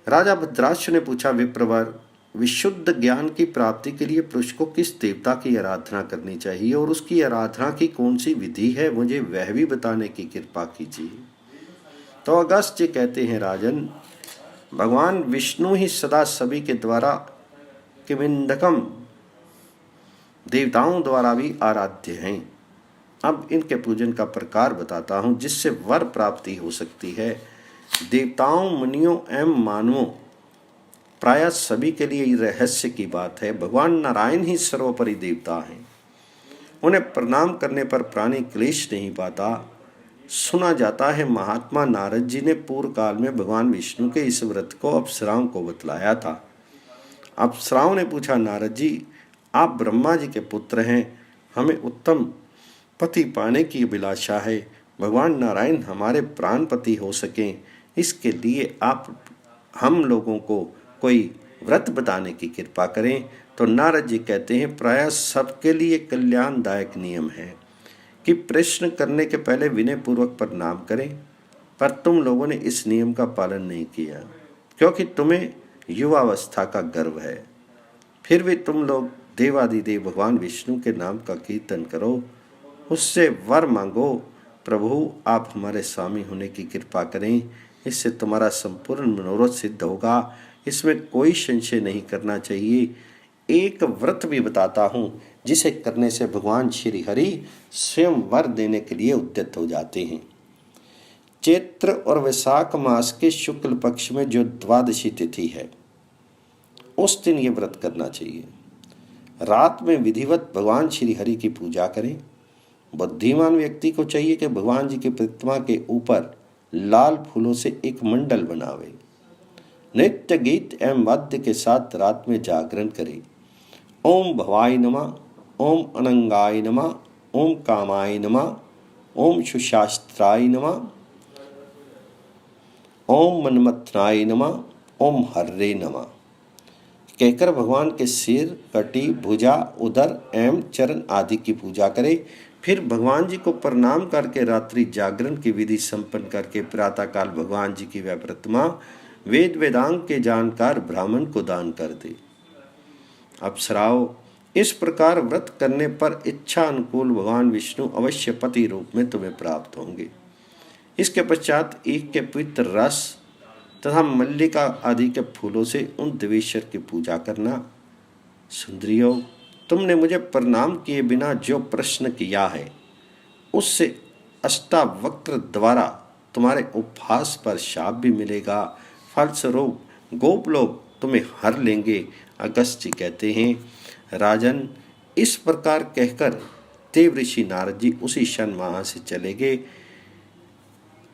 राजा भद्राक्ष ने पूछा, विप्रवर, विशुद्ध ज्ञान की प्राप्ति के लिए पुरुष को किस देवता की आराधना करनी चाहिए और उसकी आराधना की कौन सी विधि है, मुझे वह भी बताने की कृपा कीजिए। तो अगस्त्य जी कहते हैं, राजन, भगवान विष्णु ही सदा सभी के द्वारा किमिंदकम देवताओं द्वारा भी आराध्य हैं। अब इनके पूजन का प्रकार बताता हूँ जिससे वर प्राप्ति हो सकती है। देवताओं, मुनियों एवं मानवों, प्रायः सभी के लिए रहस्य की बात है, भगवान नारायण ही सर्वोपरि देवता हैं। उन्हें प्रणाम करने पर प्राणी क्लेश नहीं पाता। सुना जाता है महात्मा नारद जी ने पूर्व काल में भगवान विष्णु के इस व्रत को अप्सराओं को बतलाया था। अप्सराओं ने पूछा, नारद जी, आप ब्रह्मा जी के पुत्र हैं, हमें उत्तम पति पाने की अभिलाषा है। भगवान नारायण हमारे प्राणपति हो सकें, इसके लिए आप हम लोगों को कोई व्रत बताने की कृपा करें। तो नारद जी कहते हैं, प्रायः सबके लिए कल्याणदायक नियम है कि प्रश्न करने के पहले विनय पूर्वक प्रणाम करें, पर तुम लोगों ने इस नियम का पालन नहीं किया क्योंकि तुम्हें युवावस्था का गर्व है। फिर भी तुम लोग देवादिदेव भगवान विष्णु के नाम का कीर्तन करो, उससे वर मांगो। प्रभु, आप हमारे स्वामी होने की कृपा करें, इससे तुम्हारा संपूर्ण मनोरथ सिद्ध होगा, इसमें कोई संशय नहीं करना चाहिए। एक व्रत भी बताता हूँ जिसे करने से भगवान श्री हरि स्वयं वर देने के लिए उद्यत हो जाते हैं। चैत्र और वैशाख मास के शुक्ल पक्ष में जो द्वादशी तिथि है, उस दिन ये व्रत करना चाहिए। रात में विधिवत भगवान श्री हरि की पूजा करें। बुद्धिमान व्यक्ति को चाहिए कि भगवान जी की प्रतिमा के ऊपर लाल फूलों से एक मंडल बनावे। नृत्य, गीत एवं वाद्य के साथ रात में जागरण करें। ओम भवाय नमः, ओम अनंगाय नमः, ओम कामाय नमः, ओम सुशास्त्राय नमः, ओम मनमथनाय नमः, ओम हर्रे नमः कहकर भगवान के सिर, कटी, भुजा, उदर एवं चरण आदि की पूजा करें। फिर भगवान जी को प्रणाम करके रात्रि जागरण की विधि संपन्न करके प्रातःकाल भगवान जी की वह प्रतिमा वेद वेदांग के जानकार ब्राह्मण को दान कर दे। अप्सराओ, इस प्रकार व्रत करने पर इच्छा अनुकूल भगवान विष्णु अवश्य पति रूप में तुम्हें प्राप्त होंगे। इसके पश्चात ईख के पवित्र रस तथा मल्लिका आदि के फूलों से उन देवेश्वर की पूजा करना। सुंदरियों, तुमने मुझे प्रणाम किए बिना जो प्रश्न किया है, उससे अष्टावक्र द्वारा तुम्हारे उपहास पर शाप भी मिलेगा। फलस्वरूप गोप लोग तुम्हें हर लेंगे। अगस्त्य जी कहते हैं, राजन, इस प्रकार कहकर देव ऋषि नारद जी उसी क्षण वहां से चले गए।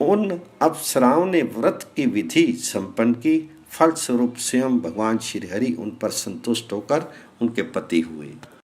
उन अप्सराओं ने व्रत की विधि संपन्न की। फलस्वरूप स्वयं भगवान श्री हरि उन पर संतुष्ट होकर उनके पति हुए।